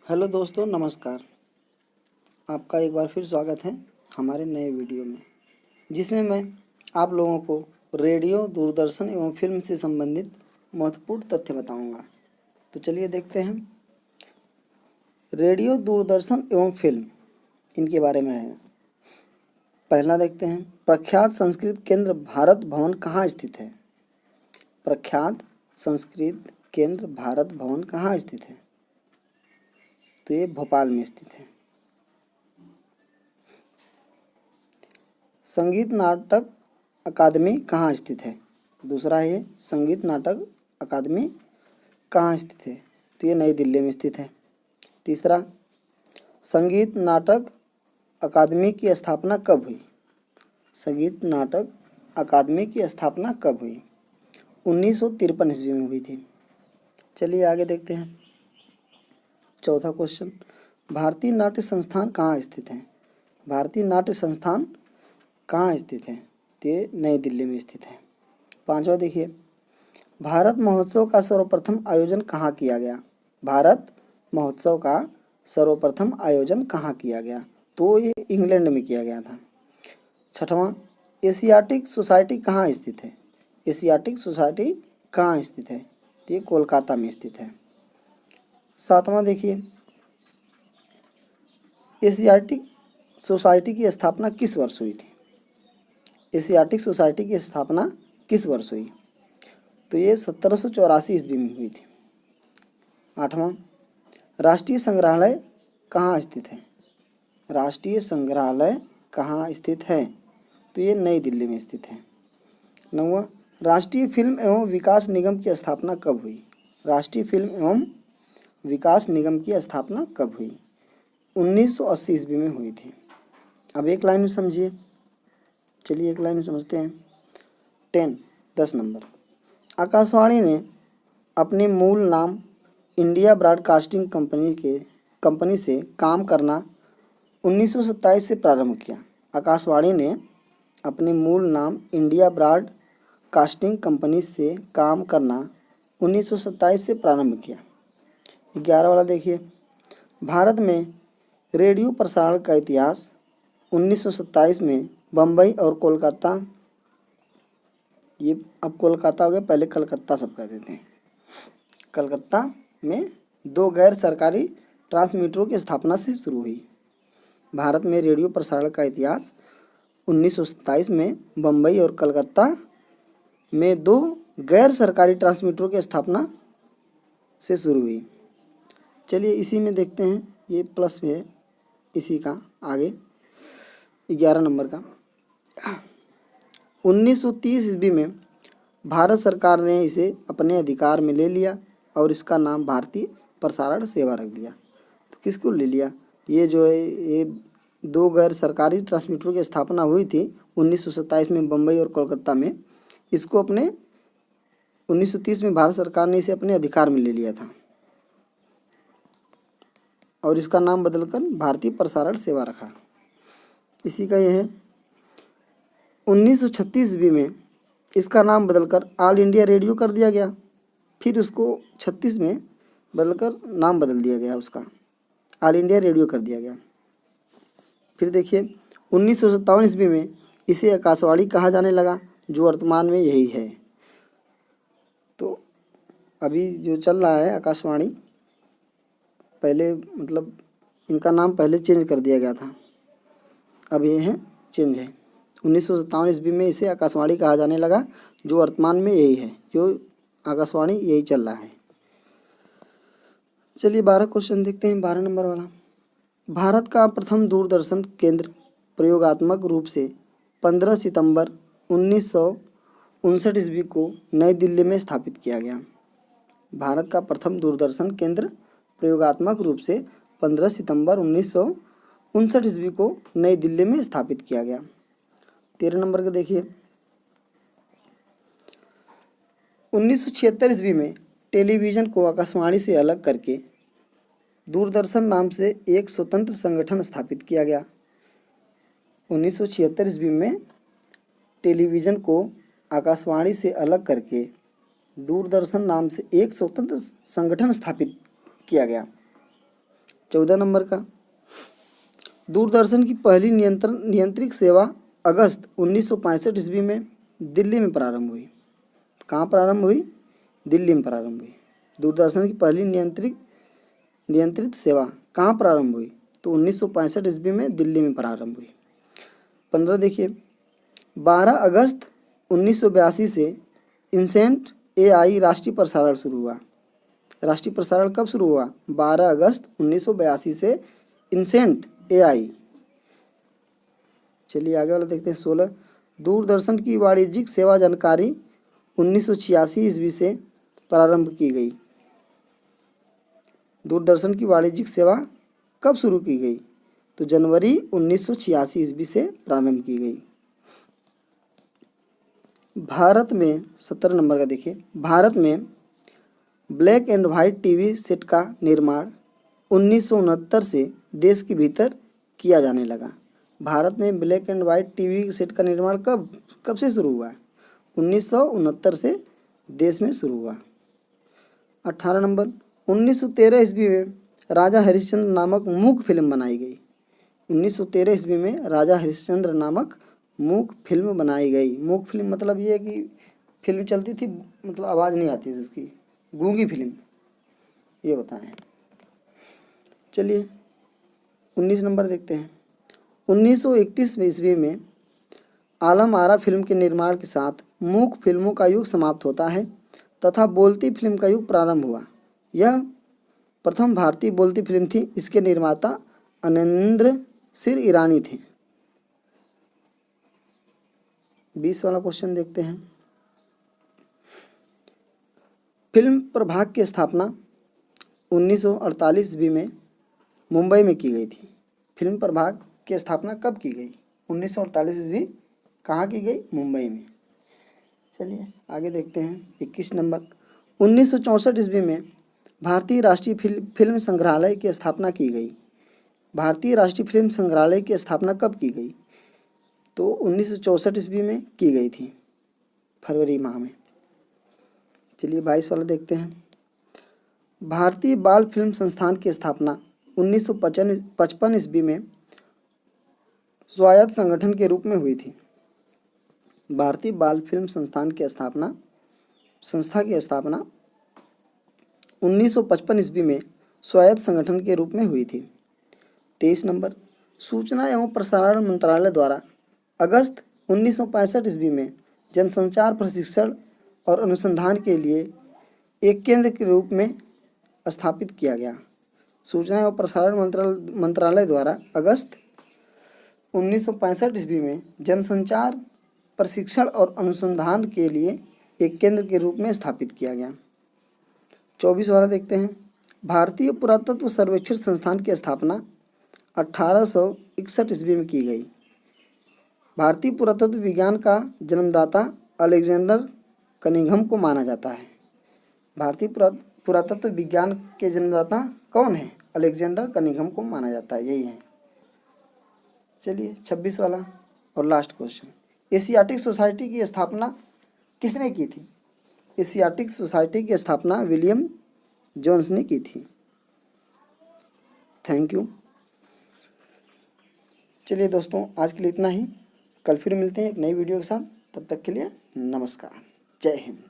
Hello दोस्तों, नमस्कार। आपका एक बार फिर स्वागत है हमारे नए वीडियो में, जिसमें मैं आप लोगों को रेडियो, दूरदर्शन एवं फिल्म से संबंधित महत्वपूर्ण तथ्य बताऊंगा। तो चलिए देखते हैं। रेडियो, दूरदर्शन एवं फिल्म, इनके बारे में है। पहला देखते हैं, प्रख्यात संस्कृत केंद्र भारत भवन कहाँ स्थित है? प्रख्यात संस्कृत केंद्र भारत भवन कहाँ स्थित है? तो ये भोपाल में स्थित है। संगीत नाटक अकादमी कहाँ स्थित है? दूसरा है, संगीत नाटक अकादमी कहाँ स्थित है? तो ये नई दिल्ली में स्थित है। तीसरा, संगीत नाटक अकादमी की स्थापना कब हुई? संगीत नाटक अकादमी की स्थापना कब हुई? 1953 ईस्वी में हुई थी। चलिए आगे देखते हैं। चौथा क्वेश्चन, भारतीय नाट्य संस्थान कहाँ स्थित है? भारतीय नाट्य संस्थान कहाँ स्थित है? तो ये नई दिल्ली में स्थित है। पांचवा देखिए, भारत महोत्सव का सर्वप्रथम आयोजन कहाँ किया गया? भारत महोत्सव का सर्वप्रथम आयोजन कहाँ किया गया? तो ये इंग्लैंड में किया गया था। छठवां, एशियाटिक सोसाइटी कहाँ स्थित है? एशियाटिक सोसाइटी कहाँ स्थित है? तो ये कोलकाता में स्थित है। सातवां देखिए, एशियाटिक सोसाइटी की स्थापना किस वर्ष हुई थी? एशियाटिक सोसाइटी की स्थापना किस वर्ष हुई? तो ये 1784 ईस्वी में हुई थी। आठवां, राष्ट्रीय संग्रहालय कहाँ स्थित है? राष्ट्रीय संग्रहालय कहाँ स्थित है? तो ये नई दिल्ली में स्थित है। नौवां, राष्ट्रीय फिल्म एवं विकास निगम की स्थापना कब हुई? राष्ट्रीय फिल्म एवं विकास निगम की स्थापना कब हुई? 1980 ईस्वी में हुई थी। अब एक लाइन में समझिए। चलिए एक लाइन में समझते हैं। 10 नंबर, आकाशवाणी ने अपने मूल नाम इंडिया ब्रॉडकास्टिंग कंपनी से काम करना 1927 से प्रारंभ किया। आकाशवाणी ने अपने मूल नाम इंडिया ब्रॉडकास्टिंग कंपनी से काम करना 1927 से प्रारंभ किया। 11 वाला देखिए, भारत में रेडियो प्रसारण का इतिहास 1927 में बम्बई और कोलकाता, ये अब कोलकाता हो गया, पहले कलकत्ता सब कहते थे। कलकत्ता में 2 गैर सरकारी ट्रांसमीटरों की स्थापना से शुरू हुई। भारत में रेडियो प्रसारण का इतिहास 1927 में बम्बई और कलकत्ता में 2 गैर सरकारी ट्रांसमीटरों की स्थापना से शुरू हुई। चलिए इसी में देखते हैं, ये प्लस में है इसी का आगे 11 नंबर का। 1930 ईस्वी में भारत सरकार ने इसे अपने अधिकार में ले लिया और इसका नाम भारतीय प्रसारण सेवा रख दिया। तो किसको ले लिया? ये जो है, ये 2 गैर सरकारी ट्रांसमीटरों की स्थापना हुई थी 1927 में बम्बई और कोलकाता में। इसको अपने 1930 में भारत सरकार ने इसे अपने अधिकार में ले लिया था और इसका नाम बदलकर भारतीय प्रसारण सेवा रखा। इसी का यह है। 1936 ईस्वी में इसका नाम बदलकर ऑल इंडिया रेडियो कर दिया गया। फिर उसको 36 में बदलकर नाम बदल दिया गया, उसका ऑल इंडिया रेडियो कर दिया गया। फिर देखिए 1957 ईस्वी में इसे आकाशवाणी कहा जाने लगा, जो वर्तमान में यही है। तो अभी जो चल रहा है आकाशवाणी, पहले मतलब इनका नाम पहले चेंज कर दिया गया था, अब ये है चेंज है। 1957 ईस्वी में इसे आकाशवाणी कहा जाने लगा, जो वर्तमान में यही है, जो आकाशवाणी यही चल रहा है। चलिए 12 क्वेश्चन देखते हैं। 12 नंबर वाला, भारत का प्रथम दूरदर्शन केंद्र प्रयोगात्मक रूप से 15 सितंबर 1959 ईस्वी को नई दिल्ली में स्थापित किया गया। भारत का प्रथम दूरदर्शन केंद्र प्रयोगात्मक रूप से 15 सितंबर 1959 ईस्वी को नई दिल्ली में स्थापित किया गया। 13 नंबर का देखिए, 1976 ईस्वी में टेलीविज़न को आकाशवाणी से अलग करके दूरदर्शन नाम से एक स्वतंत्र संगठन स्थापित किया गया। 1976 ईस्वी में टेलीविज़न को आकाशवाणी से अलग करके दूरदर्शन नाम से एक स्वतंत्र संगठन स्थापित किया गया। 14 नंबर का, दूरदर्शन की पहली नियंत्रित सेवा अगस्त 1965 ईस्वी में दिल्ली में प्रारंभ हुई। कहाँ प्रारंभ हुई? दिल्ली में प्रारंभ हुई। दूरदर्शन की पहली नियंत्रित सेवा कहाँ प्रारंभ हुई? तो 1965 ईस्वी में दिल्ली में प्रारंभ हुई। 15 देखिए, 12 अगस्त 1982 से इनसेंट AI राष्ट्रीय प्रसारण शुरू हुआ। राष्ट्रीय प्रसारण कब शुरू हुआ? 12 अगस्त 1982 से इनसेंट AI। चलिए आगे वाला देखते हैं। 16, दूरदर्शन की वाणिज्यिक सेवा जानकारी 1986 ईस्वी से प्रारंभ की गई। दूरदर्शन की वाणिज्यिक सेवा कब शुरू की गई? तो जनवरी 1986 ईस्वी से प्रारंभ की गई। भारत में 17 नंबर का देखिए, भारत में black and white TV set का निर्माण 1969 से देश के भीतर किया जाने लगा। भारत में black and white TV set का निर्माण कब से शुरू हुआ? 1969 से देश में शुरू हुआ। 18 नंबर, 1913 ईस्वी में राजा हरिश्चंद्र नामक मूक फिल्म बनाई गई। 1913 ईस्वी में राजा हरिश्चंद्र नामक मूक फिल्म बनाई गई। मूक फिल्म मतलब ये है कि फिल्म चलती थी, मतलब आवाज़ नहीं आती थी उसकी, गूंगी फिल्म ये होता है। चलिए 19 नंबर देखते हैं। 1931 ईस्वी में आलम आरा फिल्म के निर्माण के साथ मूक फिल्मों का युग समाप्त होता है तथा बोलती फिल्म का युग प्रारंभ हुआ। यह प्रथम भारतीय बोलती फिल्म थी। इसके निर्माता अनिंद्र सिर ईरानी थे। 20 वाला क्वेश्चन देखते हैं। फिल्म प्रभाग की स्थापना 1948 ईस्वी में मुंबई में की गई थी। फिल्म प्रभाग की स्थापना कब की गई? 1948 ईस्वी। कहाँ की गई? मुंबई में। चलिए आगे देखते हैं। 21 नंबर, 1964 ईस्वी में भारतीय राष्ट्रीय फिल्म संग्रहालय की स्थापना की गई। भारतीय राष्ट्रीय फिल्म संग्रहालय की स्थापना कब की गई? तो 1964 ईस्वी में की गई थी, फरवरी माह में। चलिए 22 वाला देखते हैं। भारतीय बाल फिल्म संस्थान की स्थापना 1955 ईस्वी में स्वायत्त संगठन के रूप में हुई थी। भारतीय बाल फिल्म संस्थान की संस्था की स्थापना 1955 ईस्वी में स्वायत्त संगठन के रूप में हुई थी। 23 नंबर, सूचना एवं प्रसारण मंत्रालय द्वारा अगस्त 1965 ईस्वी में जनसंचार प्रशिक्षण और अनुसंधान के लिए एक केंद्र के रूप में स्थापित किया गया। सूचना एवं प्रसारण मंत्रालय द्वारा अगस्त 1965 ईस्वी में जनसंचार प्रशिक्षण और अनुसंधान के लिए एक केंद्र के रूप में स्थापित किया गया। 24 वाला देखते हैं। भारतीय पुरातत्व सर्वेक्षण संस्थान की स्थापना 1861 ईस्वी में की गई। भारतीय पुरातत्व विज्ञान का जन्मदाता अलेक्जेंडर कनिंघम को माना जाता है। भारतीय पुरातत्व विज्ञान के जन्मदाता कौन है? अलेक्जेंडर कनिंघम को माना जाता है, यही है। चलिए 26 वाला और लास्ट क्वेश्चन, एशियाटिक सोसाइटी की स्थापना किसने की थी? एशियाटिक सोसाइटी की स्थापना विलियम जोन्स ने की थी। Thank you. चलिए दोस्तों, आज के लिए इतना ही। कल फिर मिलते हैं एक नई वीडियो के साथ। तब तक के लिए नमस्कार, जय हिंद।